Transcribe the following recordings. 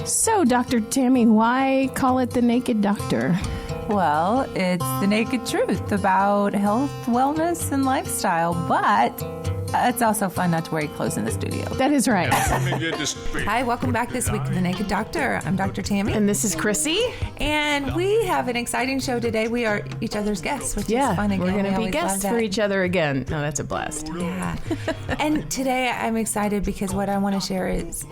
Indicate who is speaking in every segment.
Speaker 1: So, Dr. Tammy, why call it the Naked Doctor?
Speaker 2: Well, it's the naked truth about health, wellness, and lifestyle, but it's also fun not to wear your clothes in the studio.
Speaker 1: That is right.
Speaker 2: Hi, welcome back this week to The Naked Doctor. I'm Dr. Tammy.
Speaker 1: And this is Chrissy.
Speaker 2: And we have an exciting show today. We are each other's guests, which is fun again.
Speaker 1: We're going to be guests for each other again. No, that's a blast.
Speaker 2: Yeah. And today I'm excited because what I want to share is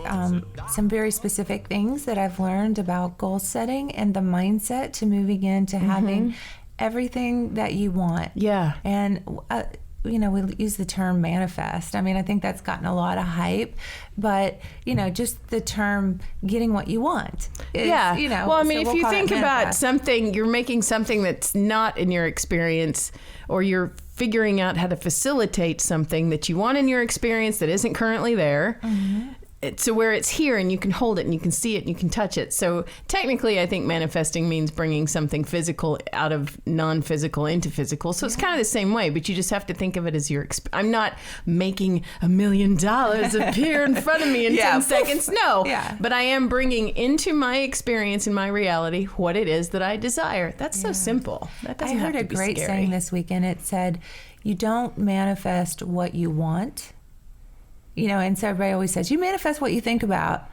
Speaker 2: some very specific things that I've learned about goal setting and the mindset to moving into having everything that you want.
Speaker 1: Yeah.
Speaker 2: And, we use the term manifest. I mean, I think that's gotten a lot of hype, but, just the term getting what you want. Is,
Speaker 1: Well, I mean, if you think about something, you're making something that's not in your experience, or you're figuring out how to facilitate something that you want in your experience that isn't currently there. Mm-hmm. So where it's here and you can hold it and you can see it and you can touch it. So technically, I think manifesting means bringing something physical out of non-physical into physical. So it's kind of the same way, but you just have to think of it as your I'm not making $1 million appear in front of me in 10 seconds. No, but I am bringing into my experience and my reality what it is that I desire. That's so simple. That doesn't have to be scary.
Speaker 2: I heard a great saying this weekend. It said, you don't manifest what you want. And so everybody always says, you manifest what you think about.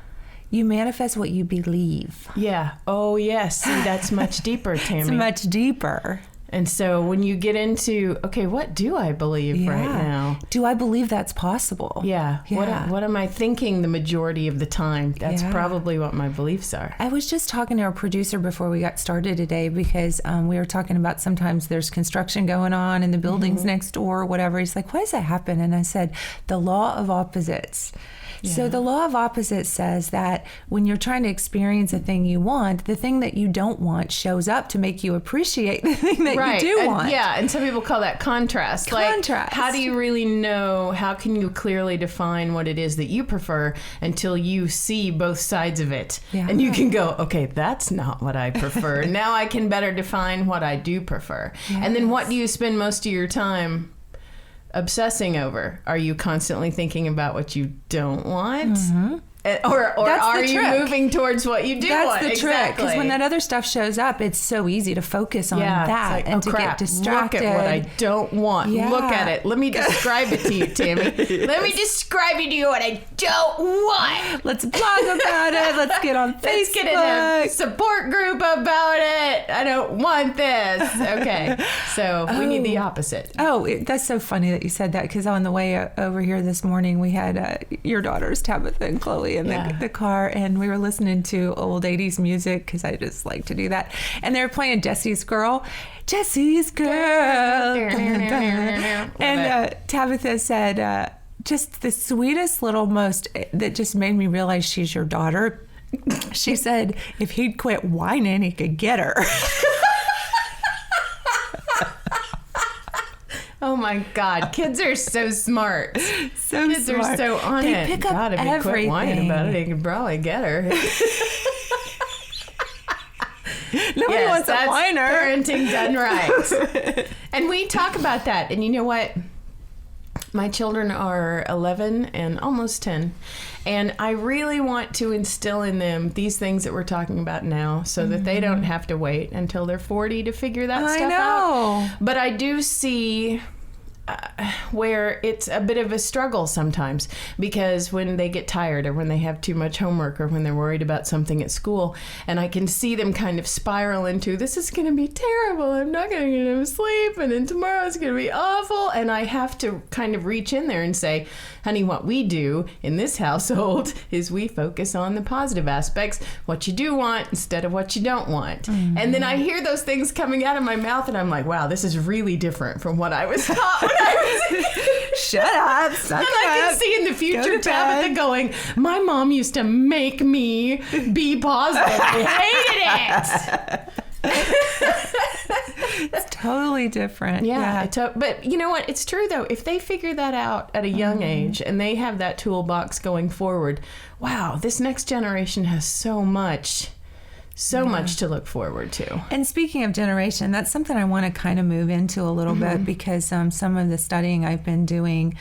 Speaker 2: You manifest what you believe.
Speaker 1: Yeah. Oh, yes. See, that's much deeper, Tammy.
Speaker 2: It's much deeper.
Speaker 1: And so when you get into, okay, what do I believe right now?
Speaker 2: Do I believe that's possible?
Speaker 1: Yeah. What am I thinking the majority of the time? That's probably what my beliefs are.
Speaker 2: I was just talking to our producer before we got started today because we were talking about sometimes there's construction going on in the buildings next door or whatever. He's like, why does that happen? And I said, the law of opposites. Yeah. So the law of opposites says that when you're trying to experience a thing you want, the thing that you don't want shows up to make you appreciate the thing that you do want.
Speaker 1: Yeah, and some people call that contrast. Like, how do you really know, how can you clearly define what it is that you prefer until you see both sides of it? Yeah. And you can go, okay, that's not what I prefer. Now I can better define what I do prefer. Yes. And then what do you spend most of your time obsessing over? Are you constantly thinking about what you don't want? Mm-hmm. Or are you moving towards what you do want?
Speaker 2: That's the trick. Because when that other stuff shows up, it's so easy to focus on that and to get distracted.
Speaker 1: Look at what I don't want. Yeah. Look at it. Let me describe it to you, Tammy. Let me describe to you what I don't want.
Speaker 2: Let's blog about it. Let's get on Facebook.
Speaker 1: Let's get in a support group about it. I don't want this. Okay. So we need the opposite.
Speaker 2: Oh, that's so funny that you said that, because on the way over here this morning, we had your daughters, Tabitha and Chloe, in the car, and we were listening to old 80s music because I just like to do that, and they were playing Jesse's Girl. And Tabitha said just the sweetest little most that just made me realize she's your daughter. She said if he'd quit whining, he could get her.
Speaker 1: Oh my God, kids are so smart. Kids are so on
Speaker 2: it. Pick up everything.
Speaker 1: If he quit whining about it, he could probably get her.
Speaker 2: Nobody wants a whiner.
Speaker 1: Parenting done right. And we talk about that. And you know what? My children are 11 and almost 10. And I really want to instill in them these things that we're talking about now so that they don't have to wait until they're 40 to figure that stuff out. But I do see where it's a bit of a struggle sometimes, because when they get tired or when they have too much homework or when they're worried about something at school, and I can see them kind of spiral into, this is going to be terrible, I'm not going to get enough sleep, and then tomorrow's going to be awful, and I have to kind of reach in there and say, honey, what we do in this household is we focus on the positive aspects, what you do want instead of what you don't want. Mm-hmm. And then I hear those things coming out of my mouth and I'm like, wow, this is really different from what I was taught when I was
Speaker 2: Shut up, suck
Speaker 1: and I can see in the future Tabitha going, my mom used to make me be positive. I hated it.
Speaker 2: It's totally different.
Speaker 1: Yeah. But you know what? It's true, though. If they figure that out at a young age and they have that toolbox going forward, wow, this next generation has so much So much to look forward to.
Speaker 2: And speaking of generation, that's something I want to kind of move into a little bit, because some of the studying I've been doing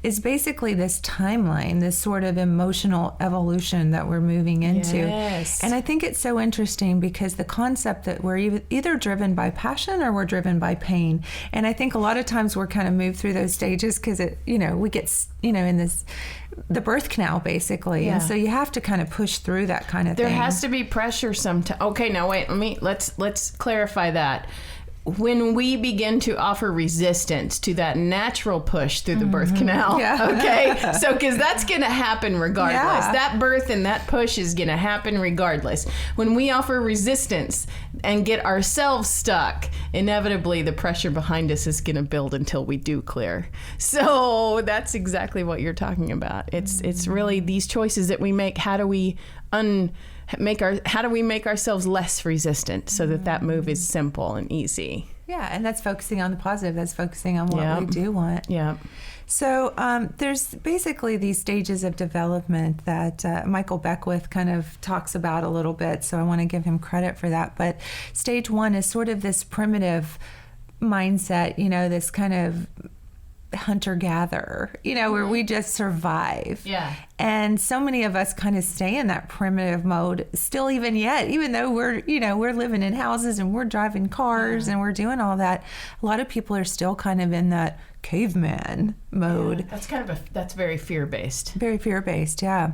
Speaker 2: is basically this timeline, this sort of emotional evolution that we're moving into.
Speaker 1: Yes.
Speaker 2: And I think it's so interesting because the concept that we're either driven by passion or we're driven by pain. And I think a lot of times we're kind of moved through those stages because we get, in the birth canal basically.
Speaker 1: Yeah.
Speaker 2: And so you have to kind of push through that kind of thing.
Speaker 1: There has to be pressure sometimes. Okay, now wait, let's clarify that. When we begin to offer resistance to that natural push through the birth canal, okay? So, because that's going to happen regardless.
Speaker 2: Yeah.
Speaker 1: That birth and that push is going to happen regardless. When we offer resistance and get ourselves stuck, inevitably the pressure behind us is going to build until we do clear. So that's exactly what you're talking about. It's really these choices that we make. How do we make ourselves less resistant so that move is simple and easy?
Speaker 2: Yeah, and that's focusing on the positive. That's focusing on what we do want.
Speaker 1: Yeah.
Speaker 2: So there's basically these stages of development that Michael Beckwith kind of talks about a little bit. So I want to give him credit for that. But stage 1 is sort of this primitive mindset, this kind of hunter-gatherer, where we just survive.
Speaker 1: Yeah.
Speaker 2: And so many of us kind of stay in that primitive mode still even though we're living in houses and we're driving cars and we're doing all that. A lot of people are still kind of in that caveman mode.
Speaker 1: Yeah, that's very fear-based.
Speaker 2: Very fear-based, yeah.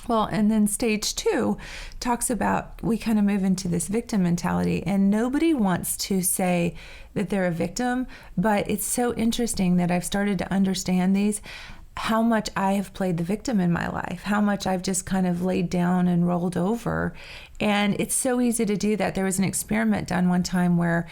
Speaker 2: Well, and then stage 2 talks about we kind of move into this victim mentality, and nobody wants to say that they're a victim, but it's so interesting that I've started to understand how much I have played the victim in my life, how much I've just kind of laid down and rolled over. And it's so easy to do that. There was an experiment done one time where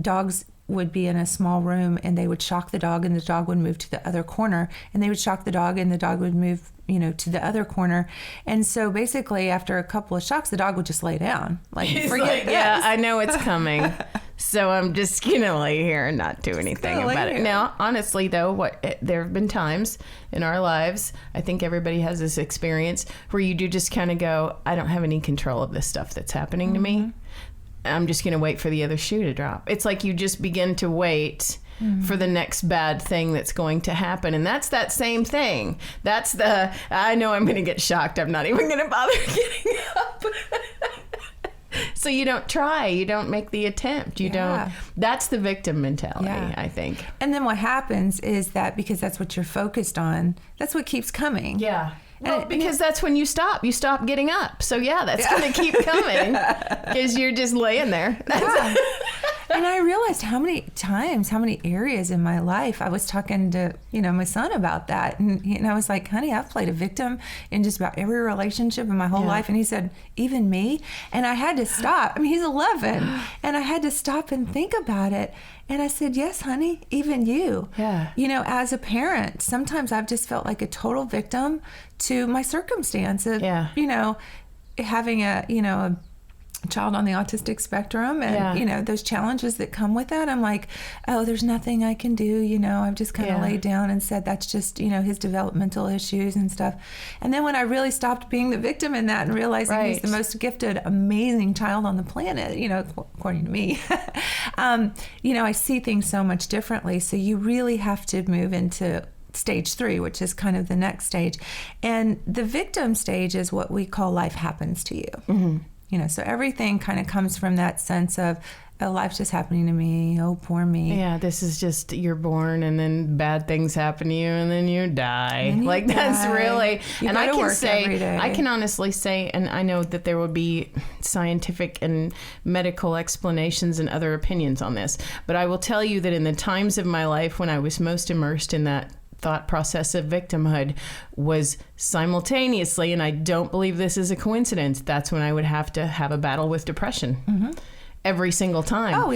Speaker 2: dogs would be in a small room and they would shock the dog and the dog would move to the other corner, and they would shock the dog and the dog would move to the other corner. And so basically after a couple of shocks, the dog would just lay down. Forget this.
Speaker 1: Yeah, I know it's coming. So I'm just going to lay here and not do anything about it. Now, honestly, though, there have been times in our lives, I think everybody has this experience where you do just kind of go, I don't have any control of this stuff that's happening to me. I'm just going to wait for the other shoe to drop. It's like you just begin to wait for the next bad thing that's going to happen. And that's that same thing. That's I know I'm going to get shocked. I'm not even going to bother getting up. So you don't try. You don't make the attempt. You don't. That's the victim mentality, I think.
Speaker 2: And then what happens is that because that's what you're focused on, that's what keeps coming.
Speaker 1: Yeah. Well, because that's when you stop. You stop getting up. So, that's going to keep coming because you're just laying there.
Speaker 2: Yeah. And I realized how many areas in my life I was talking to, my son about that. And I was like, honey, I've played a victim in just about every relationship in my whole life. And he said, even me? And I had to stop. I mean, he's 11. And I had to stop and think about it. And I said, yes, honey, even you.
Speaker 1: Yeah.
Speaker 2: As a parent, sometimes I've just felt like a total victim to my circumstance of, having a child on the autistic spectrum and, those challenges that come with that. I'm like, oh, there's nothing I can do. I've just kind of laid down and said, that's just, his developmental issues and stuff. And then when I really stopped being the victim in that and realizing he's the most gifted, amazing child on the planet, according to me, I see things so much differently. So you really have to move into stage 3, which is kind of the next stage. And the victim stage is what we call life happens to you. Mm-hmm. So everything kind of comes from that sense of, oh, life's just happening to me. Oh, poor me.
Speaker 1: Yeah, this is just, you're born and then bad things happen to you and then you die. That's really, and I can honestly say, and I know that there will be scientific and medical explanations and other opinions on this, but I will tell you that in the times of my life when I was most immersed in that thought process of victimhood was simultaneously, and I don't believe this is a coincidence, that's when I would have to have a battle with depression every single time.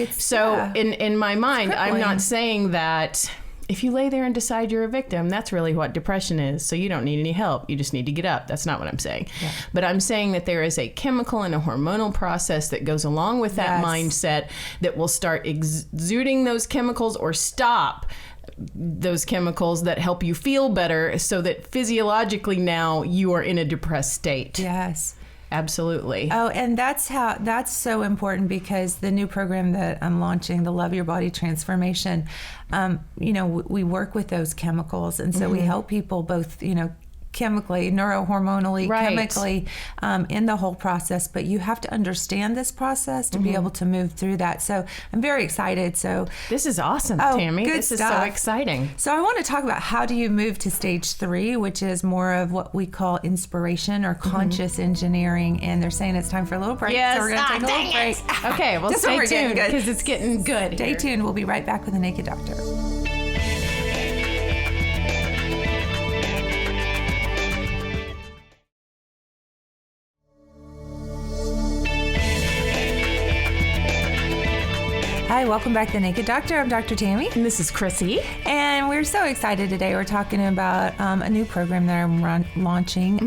Speaker 1: In my mind, I'm not saying that if you lay there and decide you're a victim, that's really what depression is. So you don't need any help. You just need to get up. That's not what I'm saying. Yeah. But I'm saying that there is a chemical and a hormonal process that goes along with that mindset that will start exuding those chemicals or stop those chemicals that help you feel better so that physiologically now you are in a depressed state.
Speaker 2: Yes.
Speaker 1: Absolutely.
Speaker 2: Oh, and that's so important, because the new program that I'm launching, the Love Your Body Transformation, we work with those chemicals. And so we help people both, chemically, neurohormonally, chemically, in the whole process. But you have to understand this process to be able to move through that. So I'm very excited. So
Speaker 1: this is awesome, Tammy. This is so exciting.
Speaker 2: So I want to talk about how do you move to stage 3, which is more of what we call inspiration or conscious engineering. And they're saying it's time for a little break.
Speaker 1: Yes.
Speaker 2: So we're going to take a little break.
Speaker 1: Okay, well, stay tuned, because it's getting good.
Speaker 2: Stay tuned. We'll be right back with the Naked Doctor. Hi, welcome back to The Naked Doctor. I'm Dr. Tammy.
Speaker 1: And this is Chrissy.
Speaker 2: And we're so excited today. We're talking about a new program that I'm launching,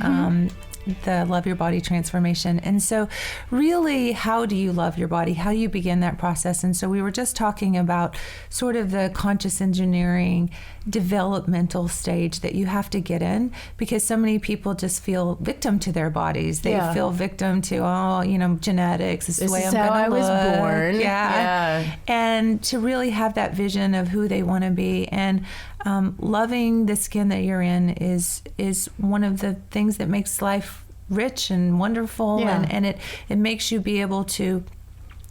Speaker 2: the Love Your Body Transformation. And so really, how do you love your body? How do you begin that process? And so we were just talking about sort of the conscious engineering developmental stage that you have to get in, because so many people just feel victim to their bodies. They feel victim to, genetics. This is the way I'm
Speaker 1: how
Speaker 2: gonna
Speaker 1: I was
Speaker 2: look.
Speaker 1: born.
Speaker 2: Yeah. And to really have that vision of who they want to be, and loving the skin that you're in is one of the things that makes life rich and wonderful, and it makes you be able to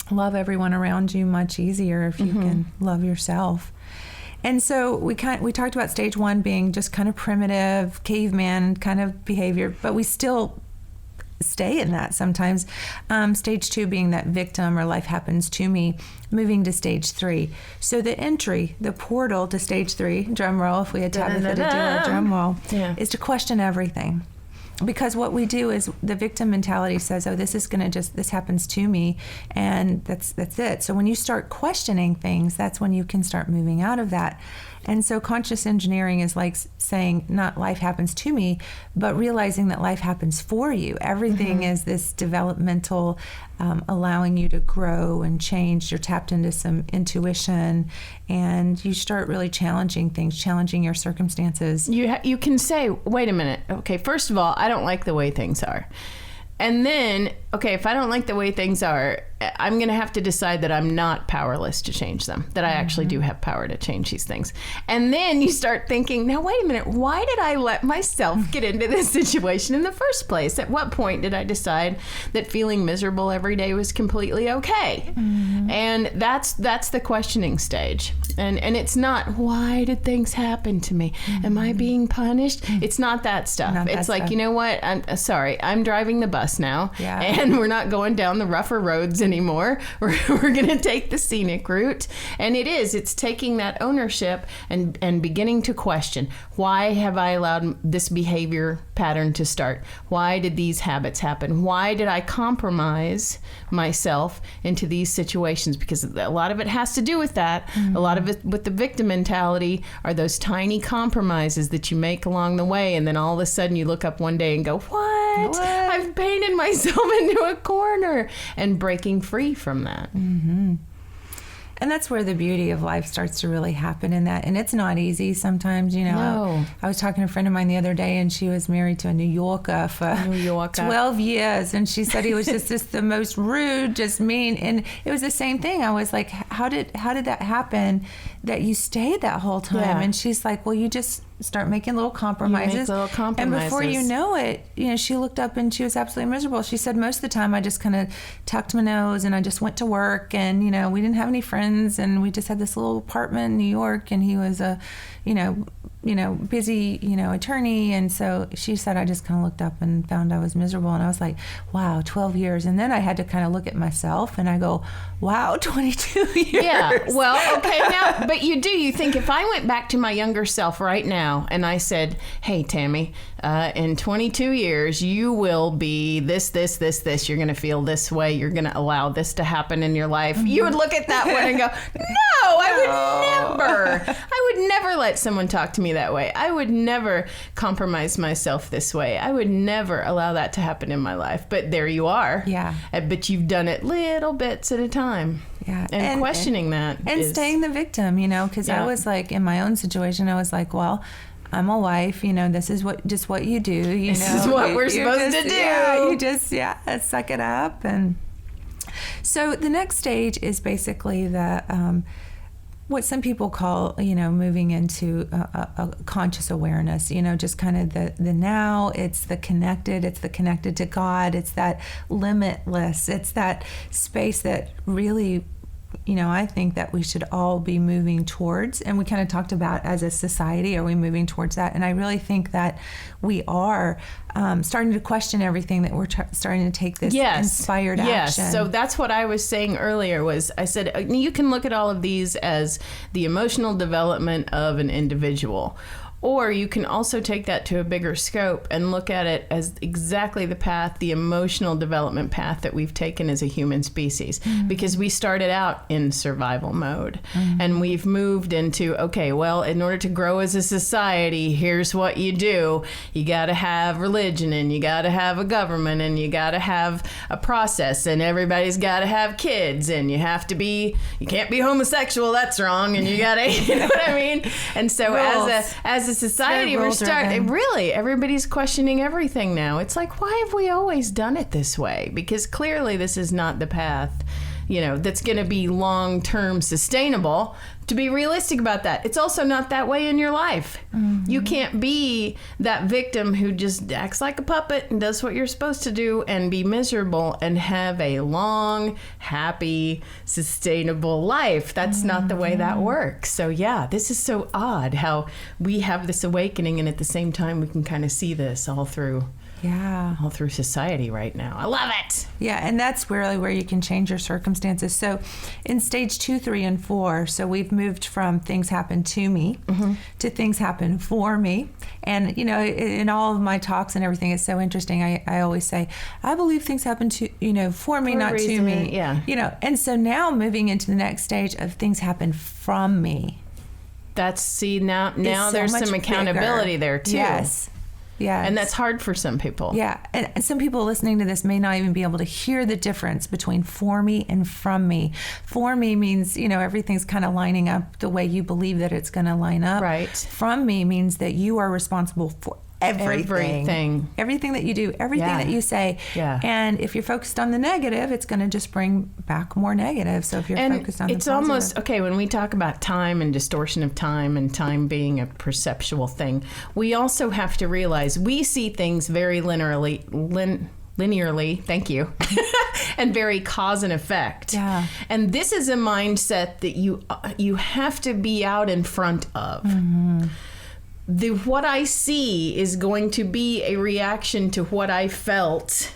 Speaker 2: love everyone around you much easier if you can love yourself. And so we talked about stage 1 being just kind of primitive caveman kind of behavior, but we still stay in that sometimes. Stage 2 being that victim or life happens to me, moving to stage 3. So the entry, the portal to stage 3, drum roll, if we had time to do a drum roll, is to question everything. Because what we do is the victim mentality says, oh, this happens to me, and that's it. So when you start questioning things, that's when you can start moving out of that. And so conscious engineering is like saying, not life happens to me, but realizing that life happens for you. Everything is this developmental, allowing you to grow and change. You're tapped into some intuition, and you start really challenging things, challenging your circumstances.
Speaker 1: You can say, wait a minute. Okay, first of all, I don't like the way things are. And then, okay, if I don't like the way things are, I'm going to have to decide that I'm not powerless to change them, that I actually do have power to change these things. And then you start thinking, now, wait a minute, why did I let myself get into this situation in the first place? At what point did I decide that feeling miserable every day was completely okay? And that's the questioning stage. And it's not, why did things happen to me? Am I being punished? It's not that stuff. It's like, you know what? I'm sorry, I'm driving the bus now, and we're not going down the rougher roads anymore. We're going to take the scenic route. And it's taking that ownership and beginning to question, why have I allowed this behavior pattern to start? Why did these habits happen? Why did I compromise myself into these situations? Because a lot of it has to do with that. A lot of it with the victim mentality are those tiny compromises that you make along the way, and then all of a sudden you look up one day and go, what? I've painted myself into a corner, and breaking free from that.
Speaker 2: And that's where the beauty of life starts to really happen in that. And it's not easy sometimes,
Speaker 1: No.
Speaker 2: I was talking to a friend of mine the other day, and she was married to a New Yorker for 12 years. And she said he was just the most rude, just mean. And it was the same thing. I was like, how did that happen that you stayed that whole time?
Speaker 1: Yeah.
Speaker 2: And she's like, well, you just start making little compromises. And before you know it, she looked up and she was absolutely miserable. She said, most of the time I just kind of tucked my nose and I just went to work, and, we didn't have any friends, and we just had this little apartment in New York, and he was a, busy, attorney. And so she said, I just kind of looked up and found I was miserable. And I was like, wow, 12 years. And then I had to kind of look at myself and I go, wow, 22 years.
Speaker 1: Yeah. Well, okay. Now, but you think, if I went back to my younger self right now and I said, hey, Tammy, in 22 years, you will be this. You're going to feel this way. You're going to allow this to happen in your life. You would look at that one and go, no, I would never let someone talk to me that way. I would never compromise myself this way. I would never allow that to happen in my life. But there you are.
Speaker 2: Yeah.
Speaker 1: But you've done it little bits at a time.
Speaker 2: Yeah.
Speaker 1: And questioning that.
Speaker 2: And staying the victim, because I was like, in my own situation, I was like, well, I'm a wife, this is what you do,
Speaker 1: This is what we're supposed to do.
Speaker 2: Yeah, you just suck it up. And so the next stage is basically the what some people call, moving into a conscious awareness, just kind of the now. It's the connected to God. It's that limitless. It's that space that really, I think that we should all be moving towards. And we kind of talked about, as a society, are we moving towards that? And I really think that we are starting to question everything, that we're starting to take this inspired action.
Speaker 1: Yes, so that's what I was saying earlier. I said, you can look at all of these as the emotional development of an individual. Or you can also take that to a bigger scope and look at it as exactly the emotional development path that we've taken as a human species. Mm-hmm. Because we started out in survival mode. Mm-hmm. And we've moved into, okay, well, in order to grow as a society, here's what you do. You got to have religion, and you got to have a government, and you got to have a process, and everybody's got to have kids, and you can't be homosexual, that's wrong, and you got to, you know what I mean? And so as a society, everybody's questioning everything now. It's like, why have we always done it this way? Because clearly this is not the path, that's going to be long-term sustainable. To be realistic about that, it's also not that way in your life. Mm-hmm. You can't be that victim who just acts like a puppet and does what you're supposed to do and be miserable and have a long, happy, sustainable life. That's not the way that works. So this is so odd how we have this awakening, and at the same time we can kind of see this all through society right now. I love it.
Speaker 2: Yeah, and that's really where you can change your circumstances. So in stage 2, 3, and 4, so we've moved from things happen to me to things happen for me. And, in all of my talks and everything, it's so interesting. I always say, I believe things happen to, for me, not to me.
Speaker 1: Yeah.
Speaker 2: And so now moving into the next stage of things happen from me.
Speaker 1: Now there's some accountability there too.
Speaker 2: Yes. Yeah.
Speaker 1: And that's hard for some people.
Speaker 2: Yeah. And some people listening to this may not even be able to hear the difference between for me and from me. For me means, everything's kind of lining up the way you believe that it's going to line up.
Speaker 1: Right.
Speaker 2: From me means that you are responsible for everything that you do, everything that you say.
Speaker 1: Yeah.
Speaker 2: And if you're focused on the negative, it's going to just bring back more negative. So if you're focused on the positive. It's
Speaker 1: almost, when we talk about time and distortion of time and time being a perceptual thing, we also have to realize we see things very linearly, thank you, and very cause and effect.
Speaker 2: Yeah.
Speaker 1: And this is a mindset that you have to be out in front of. Mm-hmm. What I see is going to be a reaction to what I felt.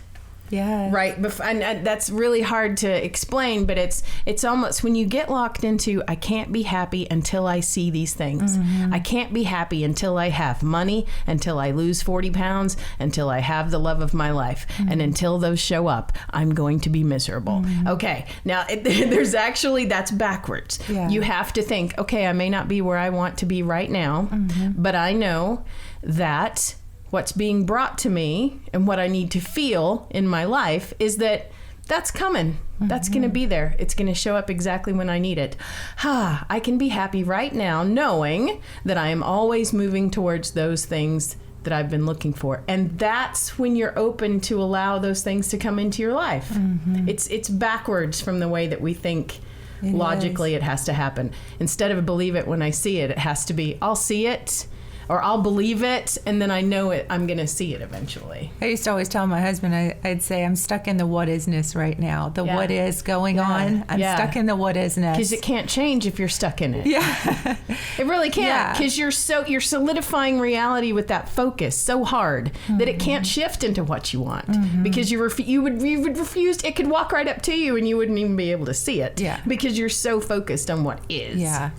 Speaker 2: Yeah.
Speaker 1: Right. And that's really hard to explain, but it's almost when you get locked into, I can't be happy until I see these things. Mm-hmm. I can't be happy until I have money, until I lose 40 pounds, until I have the love of my life. Mm-hmm. And until those show up, I'm going to be miserable. Mm-hmm. Okay. Now that's backwards.
Speaker 2: Yeah.
Speaker 1: You have to think, okay, I may not be where I want to be right now, but I know that what's being brought to me and what I need to feel in my life is that's coming. Mm-hmm. That's going to be there. It's going to show up exactly when I need it. I can be happy right now knowing that I am always moving towards those things that I've been looking for. And that's when you're open to allow those things to come into your life. Mm-hmm. It's backwards from the way that we think. Logically, it has to happen. Instead of believe it when I see it, it has to be I'll see it, or I'll believe it, and then I know it. I'm going to see it eventually.
Speaker 2: I used to always tell my husband, I'd say, I'm stuck in the what isness right now. What is going on. I'm stuck in the what isness.
Speaker 1: Because it can't change if you're stuck in it.
Speaker 2: Yeah.
Speaker 1: It really can't. Because you're solidifying reality with that focus so hard that it can't shift into what you want. Mm-hmm. Because you would refuse. It could walk right up to you and you wouldn't even be able to see it.
Speaker 2: Yeah.
Speaker 1: Because you're so focused on what is.
Speaker 2: Yeah.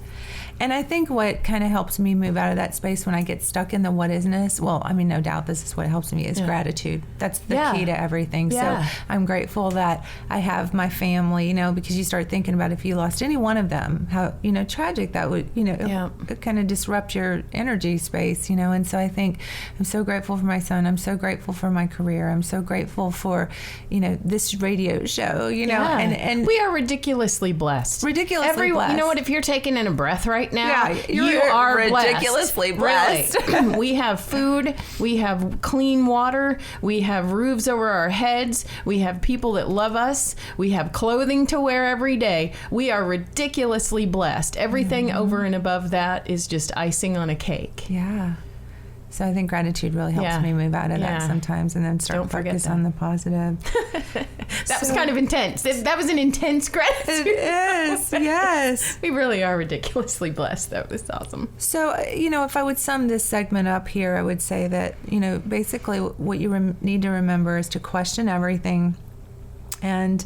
Speaker 2: And I think what kind of helps me move out of that space when I get stuck in the what isness, no doubt this is what helps me, is gratitude. That's the key to everything.
Speaker 1: Yeah.
Speaker 2: So I'm grateful that I have my family, because you start thinking about if you lost any one of them, how, tragic that would, it kind of disrupt your energy space, And so I think I'm so grateful for my son. I'm so grateful for my career. I'm so grateful for, this radio show, and
Speaker 1: we are ridiculously blessed.
Speaker 2: Blessed.
Speaker 1: You know what? If you're taking in a breath right now,
Speaker 2: Yeah,
Speaker 1: you are
Speaker 2: ridiculously blessed.
Speaker 1: Really. We have food, we have clean water, we have roofs over our heads, we have people that love us, we have clothing to wear every day. We are ridiculously blessed. Everything over and above that is just icing on a cake.
Speaker 2: Yeah. So I think gratitude really helps me move out of that sometimes, and then start focus on the positive.
Speaker 1: That was kind of intense. That was an intense gratitude.
Speaker 2: It is, yes.
Speaker 1: We really are ridiculously blessed. That was awesome.
Speaker 2: So, if I would sum this segment up here, I would say that, basically what you need to remember is to question everything. And,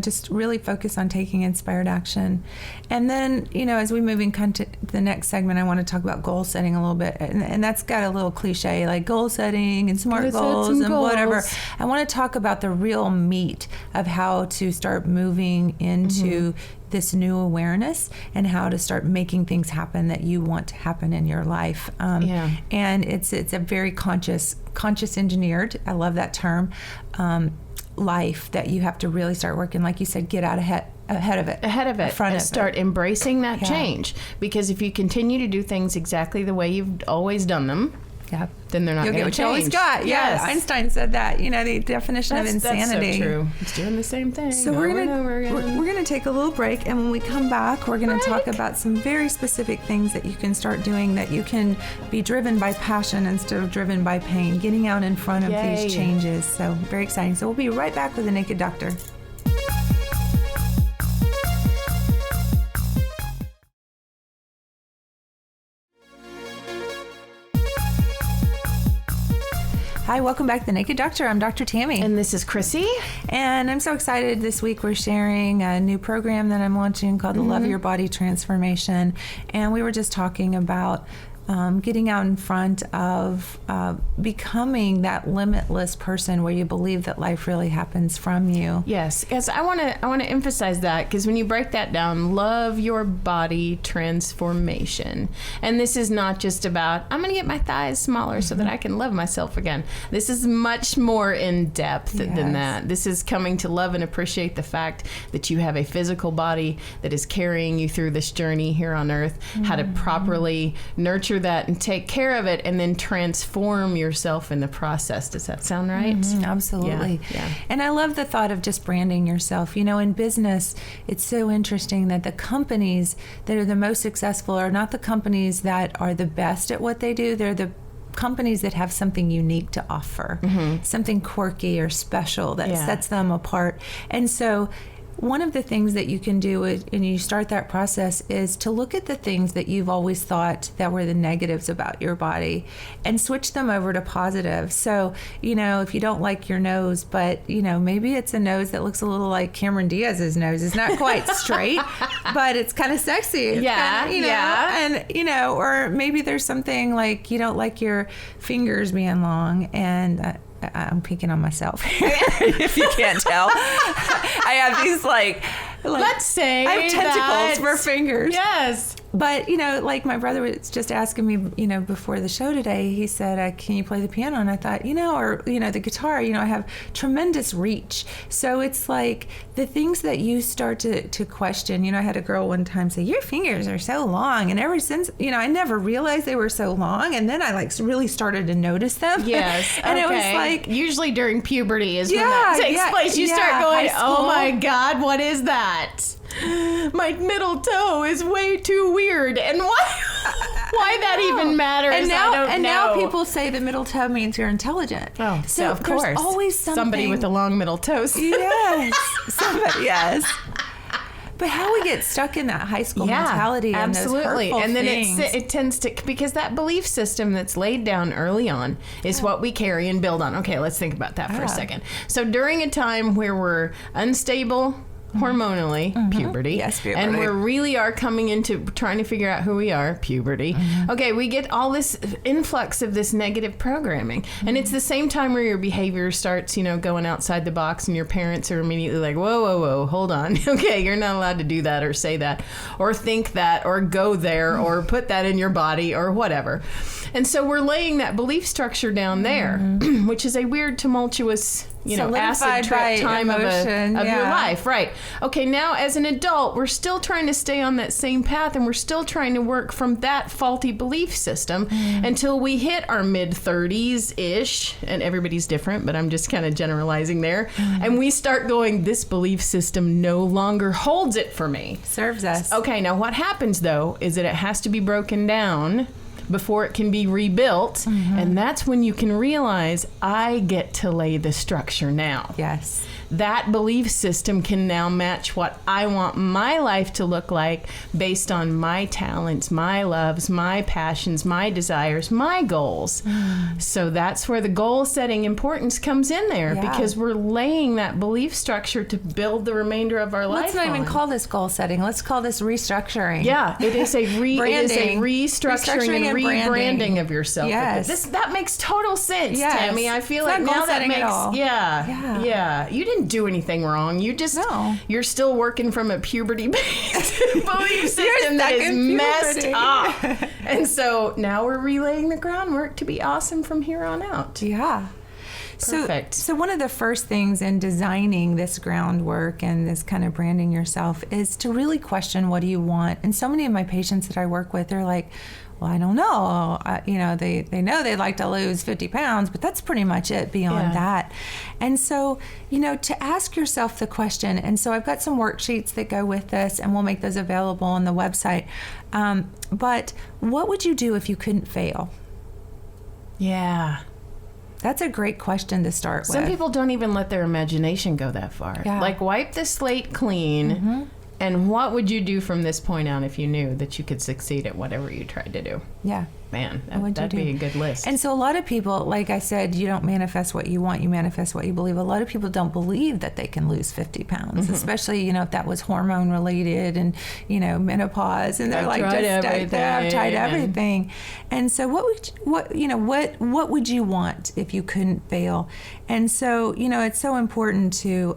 Speaker 2: just really focus on taking inspired action. And then, as we move into the next segment, I want to talk about goal setting a little bit. And that's got a little cliche, like goal setting and SMART goals and whatever. I want to talk about the real meat of how to start moving into this new awareness and how to start making things happen that you want to happen in your life. And it's a very conscious engineered, I love that term, life that you have to really start working, like you said, get out ahead of it, and start embracing that change. Because if you continue to do things exactly the way you've always done them, then they're not going to change. You'll get what you always got. Yes. Einstein said that. The definition of insanity.
Speaker 1: That's so true. It's doing the same thing.
Speaker 2: So we're gonna take a little break, and when we come back, we're gonna talk about some very specific things that you can start doing, that you can be driven by passion instead of driven by pain, getting out in front of these changes. So very exciting. So we'll be right back with the Naked Doctor. Hi, welcome back to The Naked Doctor. I'm Dr. Tammy.
Speaker 1: And this is Chrissy.
Speaker 2: And I'm so excited. This week we're sharing a new program that I'm launching called the Love Your Body Transformation. And we were just talking about getting out in front of becoming that limitless person where you believe that life really happens from you.
Speaker 1: Yes, I want to emphasize that, because when you break that down, love your body transformation, and this is not just about I'm going to get my thighs smaller so that I can love myself again. This is much more in depth than that. This is coming to love and appreciate the fact that you have a physical body that is carrying you through this journey here on earth, how to properly nurture that and take care of it, and then transform yourself in the process. Does that sound right?
Speaker 2: Absolutely. Yeah. And I love the thought of just branding yourself. In business, it's so interesting that the companies that are the most successful are not the companies that are the best at what they do. They're the companies that have something unique to offer, something quirky or special that sets them apart. And so one of the things that you can do when you start that process is to look at the things that you've always thought that were the negatives about your body and switch them over to positive. So, if you don't like your nose, but, maybe it's a nose that looks a little like Cameron Diaz's nose. It's not quite straight, but it's kind of sexy. It's kinda, or maybe there's something like you don't like your fingers being long, and I'm peeking on myself if you can't tell. I have these
Speaker 1: let's say
Speaker 2: I have tentacles for fingers.
Speaker 1: Yes.
Speaker 2: But, like my brother was just asking me, before the show today, he said, can you play the piano? And I thought, or the guitar, I have tremendous reach. So it's like the things that you start to question. I had a girl one time say, your fingers are so long. And ever since, I never realized they were so long. And then I really started to notice them.
Speaker 1: It
Speaker 2: was like,
Speaker 1: usually during puberty is when that takes place. You start going, oh my God, what is that? My middle toe is way too weird, and why that even matters?
Speaker 2: And now,
Speaker 1: I don't know.
Speaker 2: Now people say the middle toe means you're intelligent.
Speaker 1: Oh, so of course,
Speaker 2: there's always
Speaker 1: somebody with a long middle toe.
Speaker 2: Yes, somebody. Yes. But how we get stuck in that high school mentality and
Speaker 1: absolutely,
Speaker 2: those hurtful
Speaker 1: and then
Speaker 2: things.
Speaker 1: it tends to, because that belief system that's laid down early on is what we carry and build on. Okay, let's think about that for a second. So during a time where we're unstable hormonally, puberty.
Speaker 2: Yes, puberty.
Speaker 1: And we really are coming into trying to figure out who we are, puberty. Okay, we get all this influx of this negative programming. And it's the same time where your behavior starts, going outside the box, and your parents are immediately like, whoa, hold on. Okay, you're not allowed to do that or say that or think that or go there or put that in your body or whatever. And so we're laying that belief structure down there, which is a weird, tumultuous acid trip time
Speaker 2: emotion,
Speaker 1: of your life. Right. Okay, now as an adult, we're still trying to stay on that same path, and we're still trying to work from that faulty belief system until we hit our mid-30s-ish, and everybody's different, but I'm just kind of generalizing there, and we start going, this belief system no longer holds it for me.
Speaker 2: Serves us.
Speaker 1: Okay, now what happens, though, is that it has to be broken down before it can be rebuilt. And that's when you can realize, I get to lay the structure now.
Speaker 2: Yes.
Speaker 1: That belief system can now match what I want my life to look like based on my talents, my loves, my passions, my desires, my goals. So that's where the goal setting importance comes in there, because we're laying that belief structure to build the remainder of our life.
Speaker 2: Let's not even call this goal setting. Let's call this restructuring.
Speaker 1: Yeah, it is a restructuring and rebranding of yourself.
Speaker 2: Yes.
Speaker 1: That makes total sense, Tammy. I feel like now that makes yeah. You didn't do anything wrong. You just you're still working from a puberty-based belief system that is messed up. And so now we're relaying the groundwork to be awesome from here on out.
Speaker 2: Yeah.
Speaker 1: Perfect.
Speaker 2: So one of the first things in designing this groundwork and this kind of branding yourself is to really question, what do you want? And so many of my patients that I work with, they're like, well, I don't know. They know they'd like to lose 50 pounds, but that's pretty much it beyond that. And so, to ask yourself the question, and so I've got some worksheets that go with this, and we'll make those available on the website. But what would you do if you couldn't fail?
Speaker 1: Yeah.
Speaker 2: That's a great question to start with.
Speaker 1: Some people don't even let their imagination go that far. Yeah. Like, wipe the slate clean. And what would you do from this point on if you knew that you could succeed at whatever you tried to do?
Speaker 2: Yeah.
Speaker 1: Man, that'd be a good list.
Speaker 2: And so a lot of people, like I said, you don't manifest what you want, you manifest what you believe. A lot of people don't believe that they can lose 50 pounds, especially, if that was hormone related and, menopause, and they're like, they've tried everything. And so what would you want if you couldn't fail? And so, it's so important to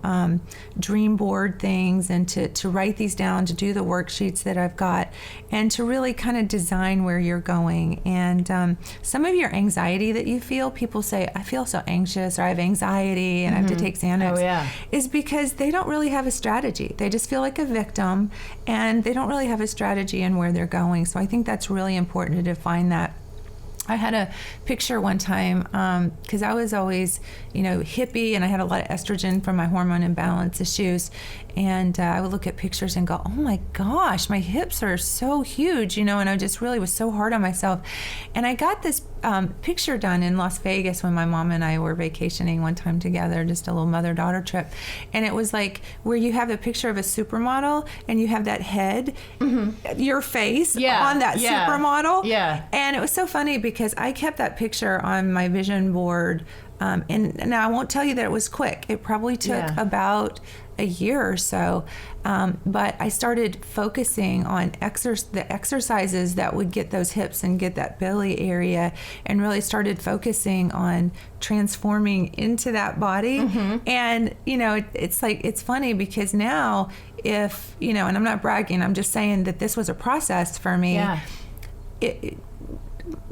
Speaker 2: dream board things and to write these down, to do the worksheets that I've got, and to really kind of design where you're going. And some of your anxiety that you feel, people say, I feel so anxious, or I have anxiety and I have to take Xanax, is because they don't really have a strategy. They just feel like a victim, and they don't really have a strategy in where they're going. So I think that's really important to define that. I had a picture one time because I was always, hippie, and I had a lot of estrogen from my hormone imbalance issues. And I would look at pictures and go, oh my gosh, my hips are so huge, and I just really was so hard on myself. And I got this picture done in Las Vegas when my mom and I were vacationing one time together, just a little mother-daughter trip. And it was like where you have a picture of a supermodel and you have that head, your face on that supermodel. Yeah. And it was so funny because I kept that picture on my vision board. And now I won't tell you that it was quick. It probably took about a year or so. But I started focusing on the exercises that would get those hips and get that belly area, and really started focusing on transforming into that body. And, it's funny because now if, and I'm not bragging, I'm just saying that this was a process for me.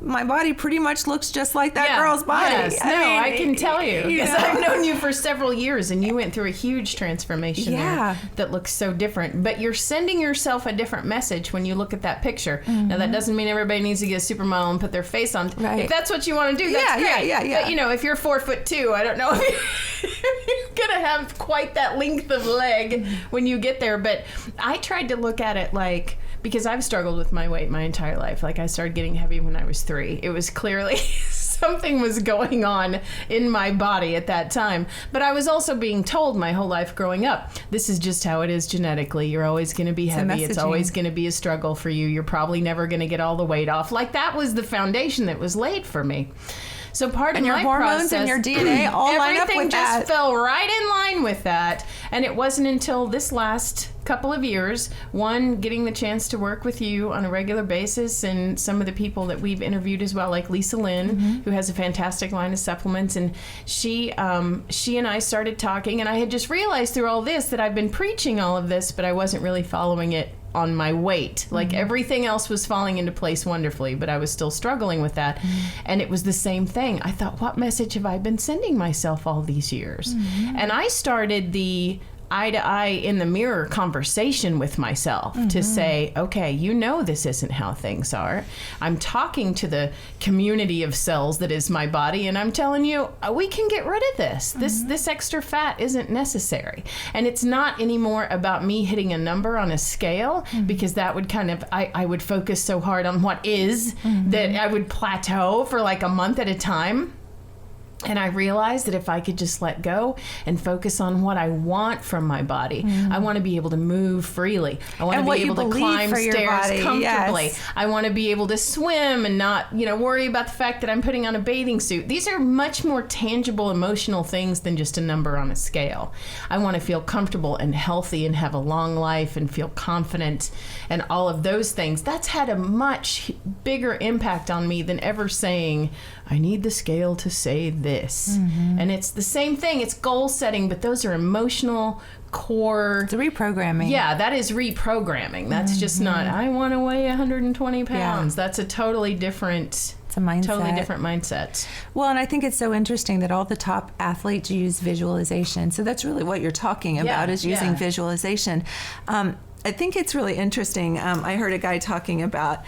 Speaker 2: My body pretty much looks just like that girl's body.
Speaker 1: Yes. I can tell you, because I've known you for several years, and you went through a huge transformation there that looks so different. But you're sending yourself a different message when you look at that picture. Now, that doesn't mean everybody needs to get a supermodel and put their face on. If that's what you want to do, that's great. But, if you're 4'2", I don't know if you're going to have quite that length of leg when you get there. But I tried to look at it like, because I've struggled with my weight my entire life. Like, I started getting heavy when I was 3. It was clearly something was going on in my body at that time. But I was also being told my whole life growing up, this is just how it is genetically. You're always going to be heavy. It's always going to be a struggle for you. You're probably never going to get all the weight off. Like, that was the foundation that was laid for me. So part of my
Speaker 2: hormones
Speaker 1: process,
Speaker 2: and your DNA all line up with that.
Speaker 1: Everything just fell right in line with that. And it wasn't until this last couple of years, one, getting the chance to work with you on a regular basis, and some of the people that we've interviewed as well, like Lisa Lynn, who has a fantastic line of supplements, and she and I started talking, and I had just realized through all this that I've been preaching all of this, but I wasn't really following it on my weight. Like everything else was falling into place wonderfully, but I was still struggling with that. And it was the same thing. I thought, what message have I been sending myself all these years? And I started the eye-to-eye in the mirror conversation with myself to say, okay, you know this isn't how things are. I'm talking to the community of cells that is my body, and I'm telling you, we can get rid of this. This extra fat isn't necessary. And it's not anymore about me hitting a number on a scale, because that would kind of, I would focus so hard on what is that I would plateau for like a month at a time. And I realized that if I could just let go and focus on what I want from my body, I want to be able to move freely. I want to be able to climb stairs comfortably. Yes. I want to be able to swim and not, worry about the fact that I'm putting on a bathing suit. These are much more tangible, emotional things than just a number on a scale. I want to feel comfortable and healthy and have a long life and feel confident and all of those things. That's had a much bigger impact on me than ever saying, I need the scale to say this. And it's the same thing. It's goal setting, but those are emotional core.
Speaker 2: It's reprogramming.
Speaker 1: Yeah, that is reprogramming. That's just not, I want to weigh 120 pounds. That's a totally different...
Speaker 2: It's a mindset.
Speaker 1: Totally different mindset.
Speaker 2: Well, and I think it's so interesting that all the top athletes use visualization. So that's really what you're talking about, is using visualization. I think it's really interesting. I heard a guy talking about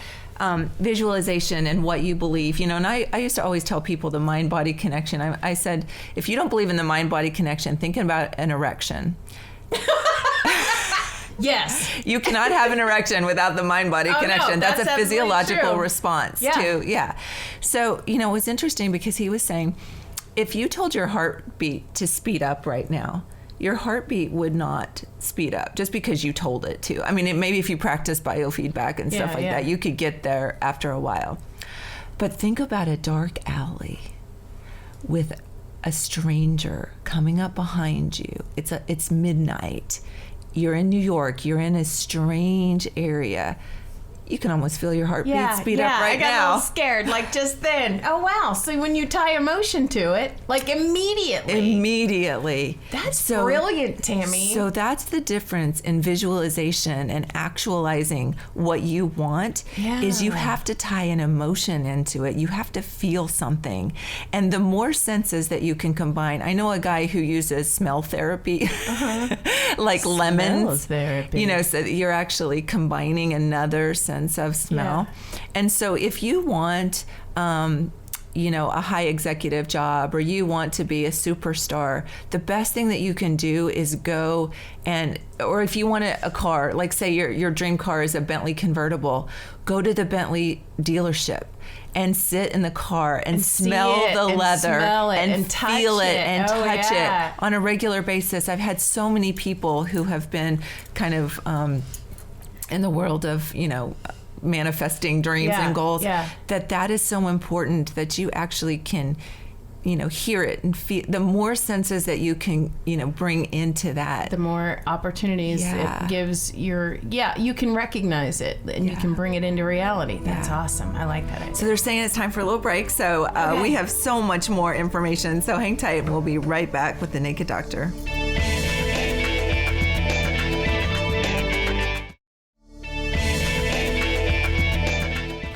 Speaker 2: visualization and what you believe, and I used to always tell people the mind-body connection. I said, if you don't believe in the mind-body connection, thinking about an erection.
Speaker 1: Yes.
Speaker 2: You cannot have an erection without the mind-body connection.
Speaker 1: No,
Speaker 2: that's a physiological
Speaker 1: true.
Speaker 2: Response to, So, it was interesting because he was saying, if you told your heartbeat to speed up right now, your heartbeat would not speed up just because you told it to. I mean, maybe if you practice biofeedback and stuff like that, you could get there after a while. But think about a dark alley with a stranger coming up behind you. It's midnight. You're in New York. You're in a strange area. You can almost feel your heartbeat speed up right now.
Speaker 1: I got a little scared, like just then. Oh, wow. So when you tie emotion to it, like immediately. That's brilliant, Tammy.
Speaker 2: So that's the difference in visualization and actualizing what you want, is you have to tie an emotion into it. You have to feel something. And the more senses that you can combine. I know a guy who uses smell therapy, like lemons.
Speaker 1: Therapy.
Speaker 2: So that you're actually combining another sense of smell. And so if you want a high executive job, or you want to be a superstar, the best thing that you can do is go or if you want a car, like say your dream car is a Bentley convertible, go to the Bentley dealership and sit in the car and smell the leather and feel it and touch it on a regular basis. I've had so many people who have been kind of in the world of, manifesting dreams and goals, that is so important that you actually can, hear it and feel. The more senses that you can, bring into that,
Speaker 1: the more opportunities it gives you can recognize it and you can bring it into reality. That's awesome. I like that idea.
Speaker 2: So they're saying it's time for a little break. So we have so much more information. So hang tight and we'll be right back with The Naked Doctor.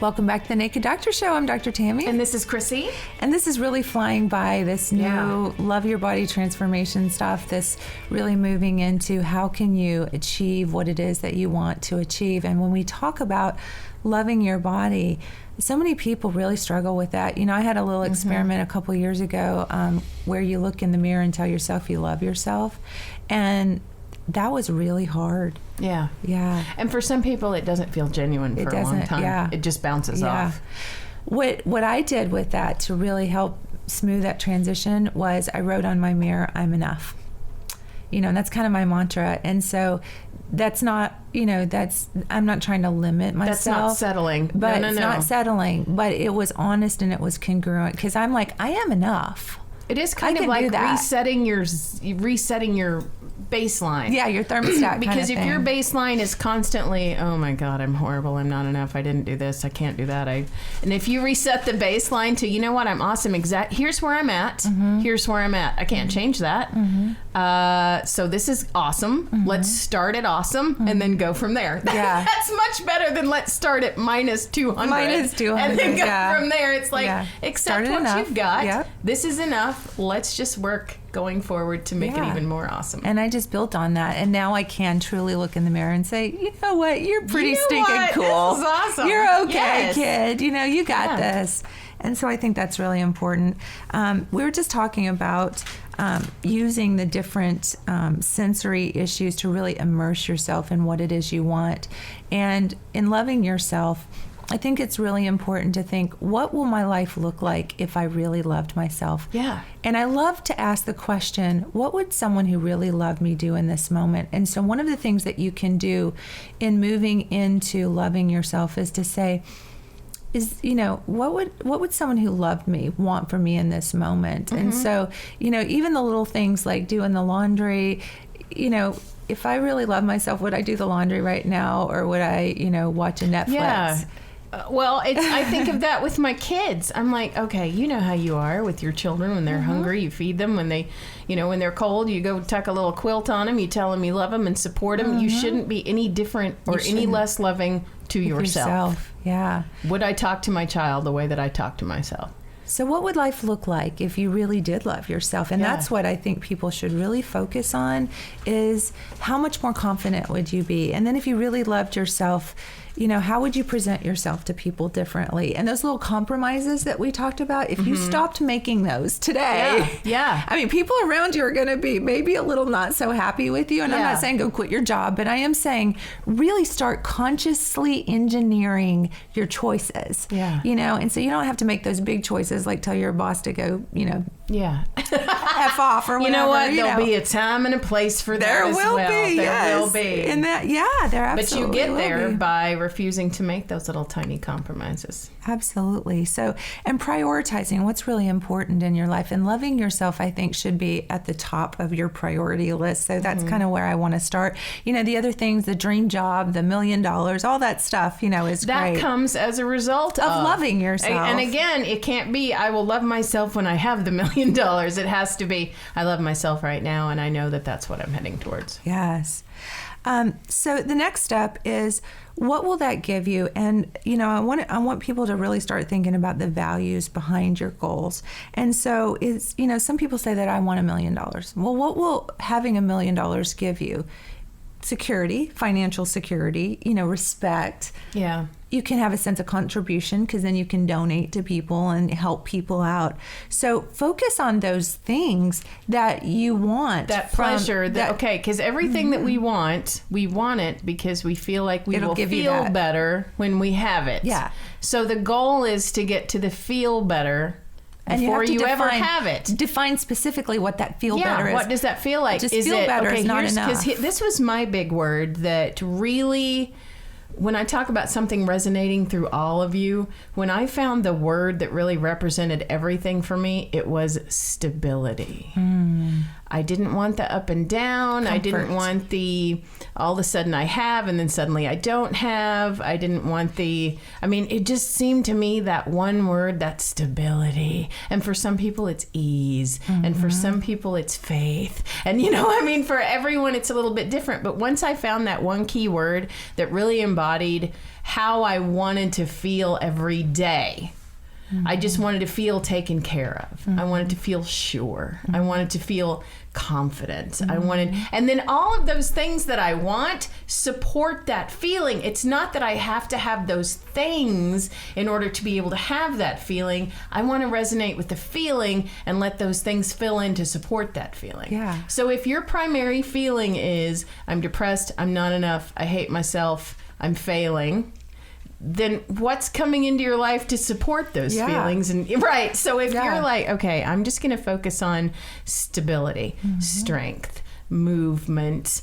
Speaker 2: Welcome back to The Naked Doctor Show. I'm Dr. Tammy.
Speaker 1: And this is Chrissy.
Speaker 2: And this is really flying by, this new Love Your Body transformation stuff, this really moving into how can you achieve what it is that you want to achieve. And when we talk about loving your body, so many people really struggle with that. I had a little experiment a couple years ago where you look in the mirror and tell yourself you love yourself. And that was really hard.
Speaker 1: Yeah. And for some people, it doesn't feel genuine for a long time. Yeah. It just bounces off.
Speaker 2: What I did with that to really help smooth that transition was I wrote on my mirror, I'm enough. And that's kind of my mantra. And so that's not, I'm not trying to limit myself.
Speaker 1: That's not settling.
Speaker 2: But it's not settling. But it was honest and it was congruent, because I'm like, I am enough.
Speaker 1: It is kind of like resetting your baseline.
Speaker 2: Yeah, your thermostat.
Speaker 1: Because if your baseline is constantly, oh my God, I'm horrible, I'm not enough, I didn't do this, I can't do that. And if you reset the baseline to, you know what, I'm awesome. Here's where I'm at. Here's where I'm at. I can't change that. So this is awesome. Let's start at awesome and then go from there.
Speaker 2: Yeah.
Speaker 1: That's much better than let's start at minus 200.
Speaker 2: Minus 200.
Speaker 1: And then go from there. It's like, accept what you've got.
Speaker 2: Yep.
Speaker 1: This is enough. Let's just work going forward to make it even more awesome.
Speaker 2: And I just built on that, and now I can truly look in the mirror and say, you know what, you're pretty stinking cool.
Speaker 1: This is awesome.
Speaker 2: You're okay, kid. You know, you got this. And so I think that's really important. We were just talking about using the different sensory issues to really immerse yourself in what it is you want. And in loving yourself, I think it's really important to think, what will my life look like if I really loved myself?
Speaker 1: Yeah.
Speaker 2: And I love to ask the question, what would someone who really loved me do in this moment? And so one of the things that you can do in moving into loving yourself is to say, what would someone who loved me want from me in this moment? And so, even the little things like doing the laundry, if I really love myself, would I do the laundry right now, or would I, watch a Netflix?
Speaker 1: Yeah. I think of that with my kids. I'm like, okay, you know how you are with your children when they're hungry, you feed them. When when they're cold, you go tuck a little quilt on them, you tell them you love them and support them. You shouldn't be any different or any less loving to yourself.
Speaker 2: Yeah.
Speaker 1: Would I talk to my child the way that I talk to myself?
Speaker 2: So what would life look like if you really did love yourself? And that's what I think people should really focus on, is how much more confident would you be? And then if you really loved yourself, how would you present yourself to people differently? And those little compromises that we talked about, if you stopped making those today, I mean, people around you are going to be maybe a little not so happy with you. And I'm not saying go quit your job, but I am saying really start consciously engineering your choices. Yeah. And so you don't have to make those big choices like tell your boss to go, F off or whatever.
Speaker 1: You know what? There'll be a time and a place for that as well. There will be.
Speaker 2: And that, there absolutely
Speaker 1: But you get there by refusing to make those little tiny compromises.
Speaker 2: Absolutely. So, and prioritizing what's really important in your life, and loving yourself, I think, should be at the top of your priority list. So that's kind of where I want to start. The other things, the dream job, the $1 million, all that stuff, is
Speaker 1: that
Speaker 2: great.
Speaker 1: That comes as a result of
Speaker 2: loving yourself.
Speaker 1: And again, it can't be, I will love myself when I have the $1 million. It has to be, I love myself right now, and I know that that's what I'm heading towards.
Speaker 2: Yes. So the next step is, what will that give you? And, I want people to really start thinking about the values behind your goals. And so some people say that I want $1 million. Well, what will having $1 million give you? Security, financial security, respect. Yeah. You can have a sense of contribution because then you can donate to people and help people out. So focus on those things that you want.
Speaker 1: That pleasure. Because everything that we want it because we feel like we will feel better when we have it. Yeah. So the goal is to get to the feel better before you ever have it.
Speaker 2: Define specifically what that feel better is.
Speaker 1: What does that feel like?
Speaker 2: Just feel better is not enough.
Speaker 1: Because this was my big word that really, when I talk about something resonating through all of you, when I found the word that really represented everything for me, it was stability. I didn't want the up and down. Comfort. I didn't want the all of a sudden I have and then suddenly I don't have. I didn't want it just seemed to me that one word, that stability. And for some people it's ease. And for some people it's faith. And for everyone it's a little bit different. But once I found that one key word that really embodied how I wanted to feel every day, I just wanted to feel taken care of. I wanted to feel sure. I wanted to feel confident. And then all of those things that I want support that feeling. It's not that I have to have those things in order to be able to have that feeling. I want to resonate with the feeling and let those things fill in to support that feeling. Yeah. So if your primary feeling is, I'm depressed, I'm not enough, I hate myself, I'm failing, then what's coming into your life to support those feelings? And so if you're like, okay, I'm just going to focus on stability, strength, movement,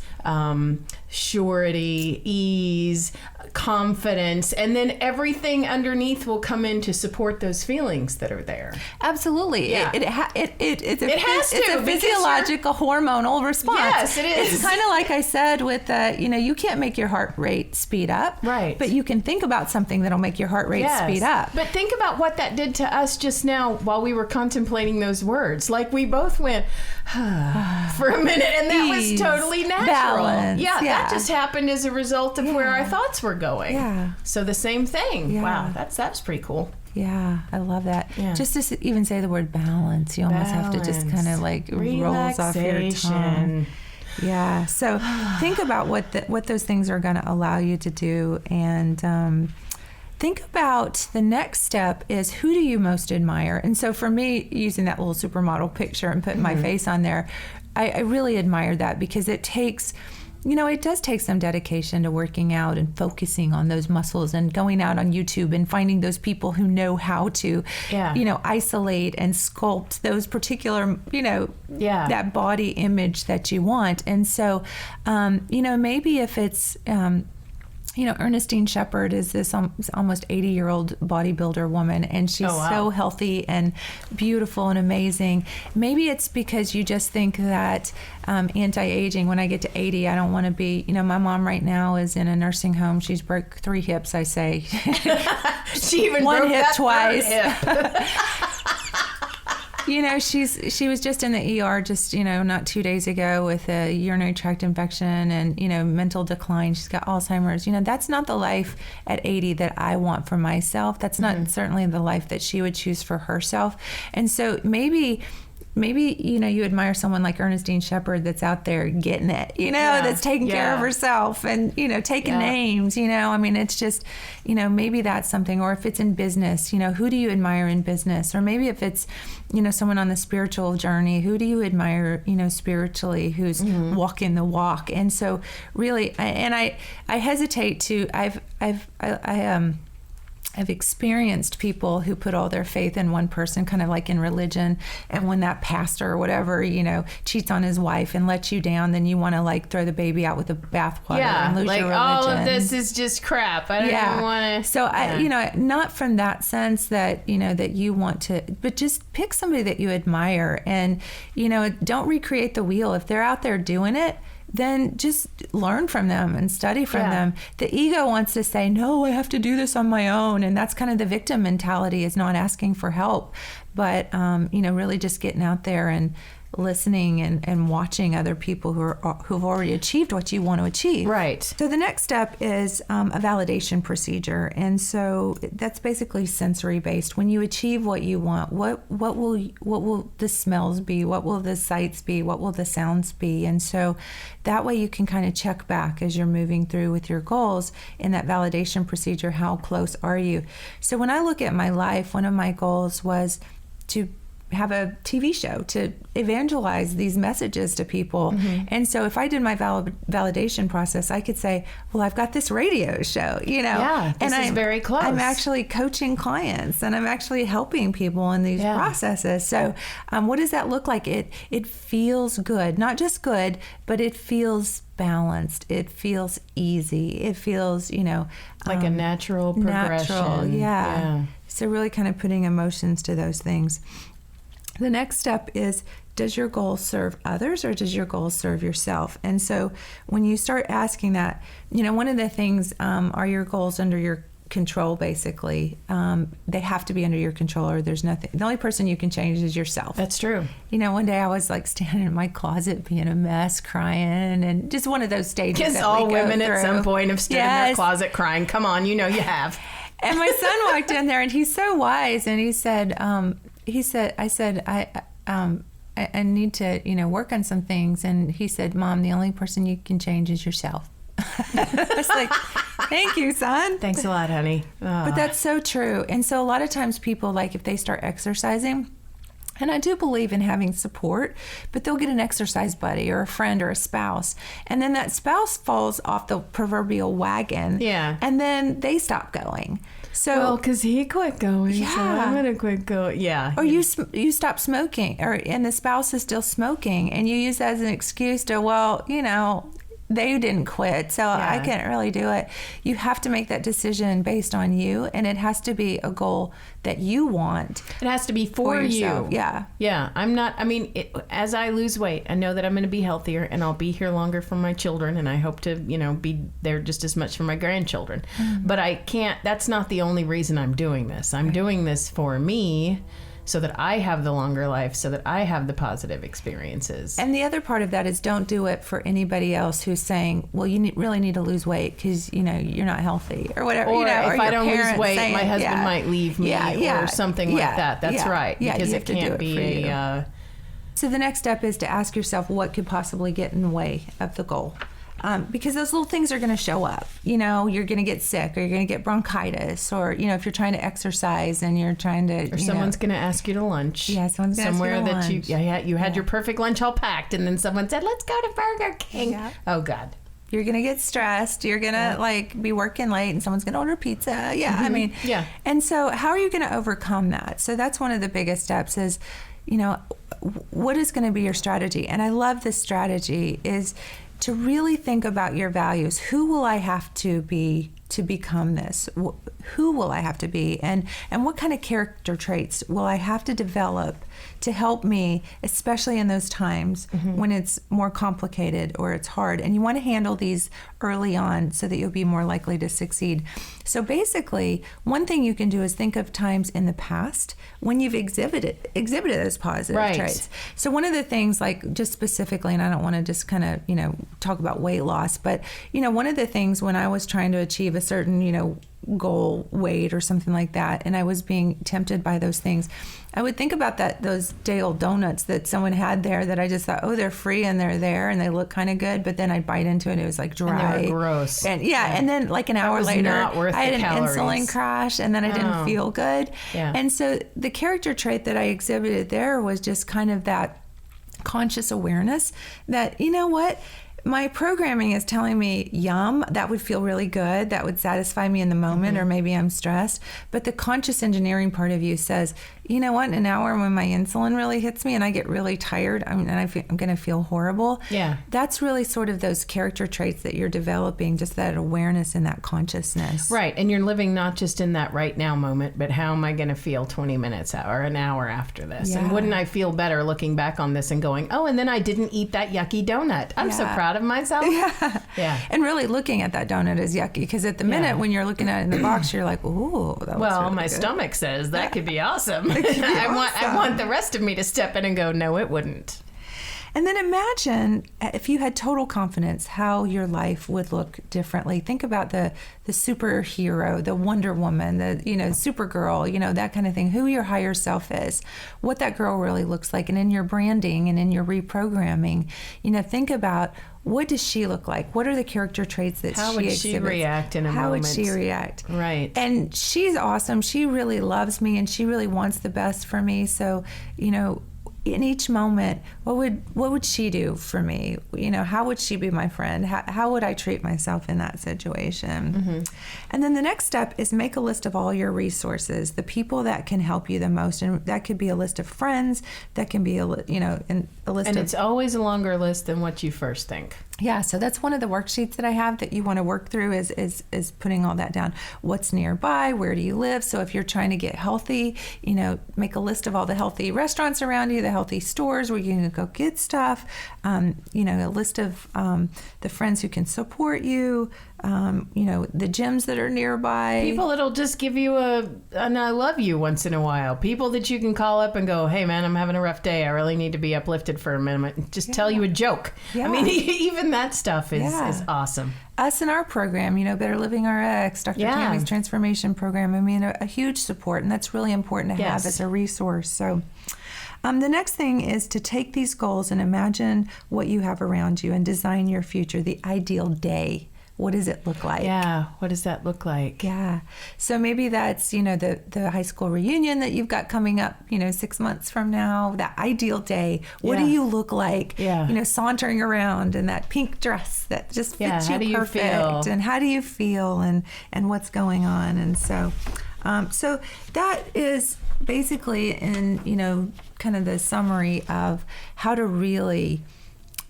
Speaker 1: surety, ease, confidence, and then everything underneath will come in to support those feelings that are there.
Speaker 2: Absolutely.
Speaker 1: Yeah.
Speaker 2: It's
Speaker 1: a
Speaker 2: a physiological hormonal response.
Speaker 1: Yes, it is.
Speaker 2: It's kind of like I said with you can't make your heart rate speed up.
Speaker 1: Right.
Speaker 2: But you can think about something that'll make your heart rate speed up.
Speaker 1: But think about what that did to us just now while we were contemplating those words. Like we both went for a minute, and that was totally natural.
Speaker 2: Balance.
Speaker 1: Yeah, that just happened as a result of where our thoughts were going.
Speaker 2: Yeah.
Speaker 1: So the same thing.
Speaker 2: Yeah.
Speaker 1: Wow, that's pretty cool.
Speaker 2: Yeah, I love that.
Speaker 1: Yeah.
Speaker 2: Just to even say the word balance, you almost have to just kind of like rolls off your tongue. Yeah. So think about what those things are going to allow you to do, and think about the next step is, who do you most admire? And so for me, using that little supermodel picture and putting my face on there, I really admire that, because it takes, it does take some dedication to working out and focusing on those muscles and going out on YouTube and finding those people who know how to, isolate and sculpt those particular, that body image that you want. And so, maybe if it's, Ernestine Shepherd is this almost 80-year-old bodybuilder woman, and she's so healthy and beautiful and amazing. Maybe it's because you just think that anti-aging, when I get to 80, I don't want to be, my mom right now is in a nursing home. She's broke 3 hips, I say.
Speaker 1: She even
Speaker 2: one
Speaker 1: broke
Speaker 2: hip
Speaker 1: that
Speaker 2: twice.
Speaker 1: Hip.
Speaker 2: She was just in the ER just, not 2 days ago with a urinary tract infection and, mental decline. She's got Alzheimer's. That's not the life at 80 that I want for myself. That's not certainly the life that she would choose for herself. And so maybe you admire someone like Ernestine Shepherd that's out there getting it, that's taking care of herself and, taking names, it's just, maybe that's something. Or if it's in business, who do you admire in business? Or maybe if it's, someone on the spiritual journey, who do you admire, spiritually, who's walking the walk? And so really, I hesitate to, I've experienced people who put all their faith in one person, kind of like in religion. And when that pastor or whatever, cheats on his wife and lets you down, then you want to like throw the baby out with the bathwater and lose your religion.
Speaker 1: All of this is just crap. I don't even want to.
Speaker 2: So not from that sense that, that you want to, but just pick somebody that you admire and, don't recreate the wheel. If they're out there doing it, then just learn from them and study from them. The ego wants to say, no, I have to do this on my own. And that's kind of the victim mentality, is not asking for help, but, really just getting out there and listening and watching other people who've already achieved what you want to achieve.
Speaker 1: Right.
Speaker 2: So the next step is a validation procedure. And so that's basically sensory based. When you achieve what you want, what will the smells be? What will the sights be? What will the sounds be? And so that way you can kind of check back as you're moving through with your goals in that validation procedure. How close are you? So when I look at my life, one of my goals was to have a TV show to evangelize these messages to people. And so if I did my validation process, I could say, well, I've got this radio show,
Speaker 1: this is very close.
Speaker 2: I'm actually coaching clients and I'm actually helping people in these processes. So what does that look like? It feels good, not just good, but it feels balanced. It feels easy. It feels,
Speaker 1: like a natural progression.
Speaker 2: Natural, yeah. So really kind of putting emotions to those things. The next step is, does your goal serve others or does your goal serve yourself? And so when you start asking that, one of the things, are your goals under your control, basically? They have to be under your control, or there's nothing. The only person you can change is yourself.
Speaker 1: That's true.
Speaker 2: One day I was like standing in my closet being a mess, crying, and just one of those stages.
Speaker 1: Because all women at some point have stood in their closet crying. Come on, you have.
Speaker 2: And my son walked in there, and he's so wise, and he said, I need to, work on some things. And he said, Mom, the only person you can change is yourself. I was like, thank you, son.
Speaker 1: Thanks a lot, honey.
Speaker 2: But that's so true. And so a lot of times people, like, if they start exercising, and I do believe in having support, but they'll get an exercise buddy or a friend or a spouse. And then that spouse falls off the proverbial wagon.
Speaker 1: Yeah.
Speaker 2: And then they stop going. So,
Speaker 1: well, because he quit going, so
Speaker 2: Yeah.
Speaker 1: I'm gonna quit going. Yeah.
Speaker 2: or you stop smoking, and the spouse is still smoking, and you use that as an excuse to, well, they didn't quit, so I can't really do it. You have to make that decision based on you, and it has to be a goal that you want.
Speaker 1: It has to be for
Speaker 2: yourself.
Speaker 1: you.
Speaker 2: Yeah.
Speaker 1: Yeah. As I lose weight, I know that I'm going to be healthier and I'll be here longer for my children, and I hope to, be there just as much for my grandchildren. But I can't, that's not the only reason I'm doing this. I'm doing this for me, so that I have the longer life, so that I have the positive experiences.
Speaker 2: And the other part of that is, don't do it for anybody else who's saying, well, you really need to lose weight because, you're not healthy or whatever.
Speaker 1: Or if
Speaker 2: your
Speaker 1: I don't lose
Speaker 2: parents
Speaker 1: weight,
Speaker 2: saying,
Speaker 1: my husband might leave me or something like that. That's right.
Speaker 2: Yeah,
Speaker 1: because
Speaker 2: you
Speaker 1: it
Speaker 2: have to do
Speaker 1: can't
Speaker 2: it
Speaker 1: be
Speaker 2: for you.
Speaker 1: a...
Speaker 2: So the next step is to ask yourself what could possibly get in the way of the goal. Because those little things are going to show up. You're going to get sick, or you're going to get bronchitis, or, if you're trying to exercise and you're trying to...
Speaker 1: Or someone's going to ask you to lunch.
Speaker 2: Yeah, someone's going to ask you to
Speaker 1: Somewhere
Speaker 2: lunch.
Speaker 1: that you had your perfect lunch all packed, and then someone said, let's go to Burger King.
Speaker 2: Yeah.
Speaker 1: Oh, God.
Speaker 2: You're going to get stressed. You're going to be working late, and someone's going to order pizza. Yeah,
Speaker 1: Yeah.
Speaker 2: And so how are you going to overcome that? So that's one of the biggest steps is, what is going to be your strategy? And I love this strategy is to really think about your values. Who will I have to be to become this? Who will I have to be? And what kind of character traits will I have to develop to help me, especially in those times when it's more complicated or it's hard? And you want to handle these early on so that you'll be more likely to succeed. So basically, one thing you can do is think of times in the past when you've exhibited those positive traits. So one of the things, like just specifically, and I don't want to just kind of, talk about weight loss, but, one of the things when I was trying to achieve a certain, goal weight or something like that, and I was being tempted by those things, I would think about those day-old donuts that someone had there that I just thought, oh, they're free and they're there and they look kind of good, but then I'd bite into it and it was like dry.
Speaker 1: And they were gross.
Speaker 2: And and then like an hour later, I had an
Speaker 1: calories.
Speaker 2: insulin crash, and then I didn't feel good.
Speaker 1: Yeah.
Speaker 2: And so the character trait that I exhibited there was just kind of that conscious awareness that, my programming is telling me, yum, that would feel really good. That would satisfy me in the moment, or maybe I'm stressed. But the conscious engineering part of you says, you know what, in an hour when my insulin really hits me and I get really tired, I'm going to feel horrible.
Speaker 1: Yeah.
Speaker 2: That's really sort of those character traits that you're developing, just that awareness and that consciousness.
Speaker 1: Right. And you're living not just in that right now moment, but how am I going to feel 20 minutes or an hour after this?
Speaker 2: Yeah.
Speaker 1: And wouldn't I feel better looking back on this and going, oh, and then I didn't eat that yucky donut. I'm so proud of myself.
Speaker 2: Yeah.
Speaker 1: Yeah.
Speaker 2: And really looking at that donut is yucky, because at the minute when you're looking at it in the box, you're like, ooh, that looks really
Speaker 1: my
Speaker 2: good.
Speaker 1: stomach says that could be awesome.
Speaker 2: It could be
Speaker 1: I want the rest of me to step in and go, no, it wouldn't.
Speaker 2: And then imagine if you had total confidence how your life would look differently. Think about the superhero, the Wonder Woman, the Supergirl, that kind of thing. Who your higher self is, what that girl really looks like, and in your branding and in your reprogramming, think about, what does she look like? What are the character traits that
Speaker 1: How
Speaker 2: she
Speaker 1: would
Speaker 2: exhibits?
Speaker 1: she react in a moment?
Speaker 2: How would she react?
Speaker 1: Right.
Speaker 2: And she's awesome. She really loves me, and she really wants the best for me. So, in each moment, what would she do for me? How would she be my friend? How would I treat myself in that situation? And then the next step is make a list of all your resources, the people that can help you the most, and that could be a list of friends. That can be a list. And
Speaker 1: it's always a longer list than what you first think.
Speaker 2: Yeah, so that's one of the worksheets that I have that you want to work through is putting all that down. What's nearby? Where do you live? So if you're trying to get healthy, make a list of all the healthy restaurants around you, the healthy stores where you can go get stuff, a list of the friends who can support you, the gyms that are nearby.
Speaker 1: People that'll just give you an I love you once in a while. People that you can call up and go, hey man, I'm having a rough day. I really need to be uplifted for a minute. And just tell you a joke.
Speaker 2: Yeah.
Speaker 1: I mean, even that stuff is awesome.
Speaker 2: Us in our program, Better Living RX, Dr. Tammy's transformation program, a huge support, and that's really important to have as a resource. So the next thing is to take these goals and imagine what you have around you and design your future, the ideal day what does it look like?
Speaker 1: Yeah. What does that look like?
Speaker 2: Yeah. So maybe that's, the high school reunion that you've got coming up, 6 months from now, that ideal day. What do you look like?
Speaker 1: Yeah.
Speaker 2: Sauntering around in that pink dress that just fits
Speaker 1: how do
Speaker 2: you
Speaker 1: you
Speaker 2: perfect.
Speaker 1: feel?
Speaker 2: And how do you feel and what's going on? And so, so that is basically in, kind of the summary of how to really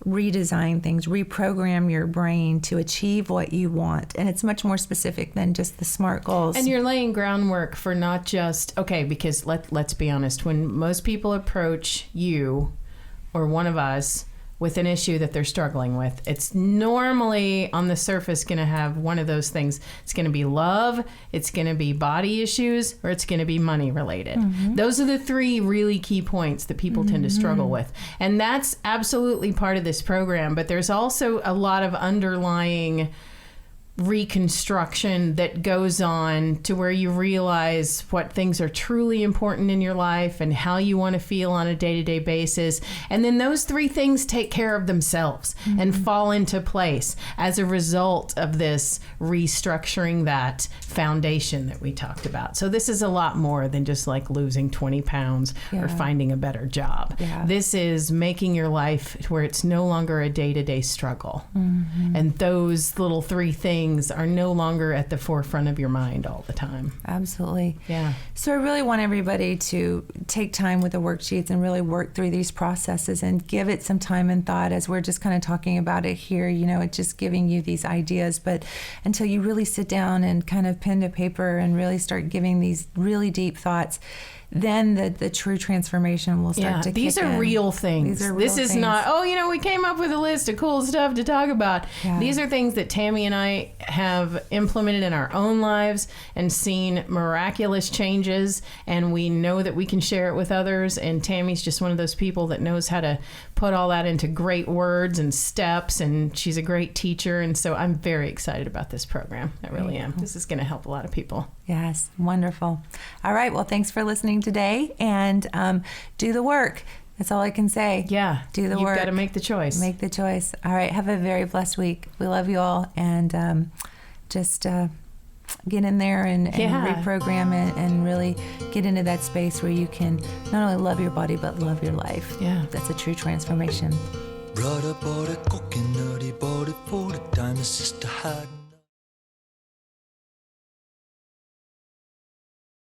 Speaker 2: redesign things, reprogram your brain to achieve what you want. And it's much more specific than just the SMART goals.
Speaker 1: And you're laying groundwork for not just, because let's be honest, when most people approach you or one of us with an issue that they're struggling with, it's normally on the surface going to have one of those things. It's going to be love, it's going to be body issues, or it's going to be money related. Mm-hmm. Those are the three really key points that people tend to struggle with. And that's absolutely part of this program. But there's also a lot of underlying reconstruction that goes on to where you realize what things are truly important in your life and how you want to feel on a day-to-day basis. And then those three things take care of themselves and fall into place as a result of this restructuring that foundation that we talked about. So this is a lot more than just like losing 20 pounds or finding a better job. Yeah. This is making your life where it's no longer a day-to-day struggle. Mm-hmm. And those little three things are no longer at the forefront of your mind all the time.
Speaker 2: Absolutely.
Speaker 1: Yeah.
Speaker 2: So I really want everybody to take time with the worksheets and really work through these processes and give it some time and thought as we're just kind of talking about it here, it's just giving you these ideas. But until you really sit down and kind of pen to paper and really start giving these really deep thoughts, then the true transformation will start to kick in.
Speaker 1: These are real things. This is not, we came up with a list of cool stuff to talk about. Yeah. These are things that Tammy and I have implemented in our own lives and seen miraculous changes, and we know that we can share it with others. And Tammy's just one of those people that knows how to put all that into great words and steps, and she's a great teacher. And so I'm very excited about this program. I really am. This is going to help a lot of people.
Speaker 2: Yes, wonderful. All right, well, thanks for listening today, and do the work. That's all I can say.
Speaker 1: Yeah.
Speaker 2: Do the work.
Speaker 1: You've got to make the choice.
Speaker 2: Make the choice. All right, have a very blessed week. We love you all, and just get in there and reprogram it and really get into that space where you can not only love your body, but love your life.
Speaker 1: Yeah.
Speaker 2: That's a true transformation.
Speaker 3: Brother bought a cooking nutty, bought it for the time his sister had.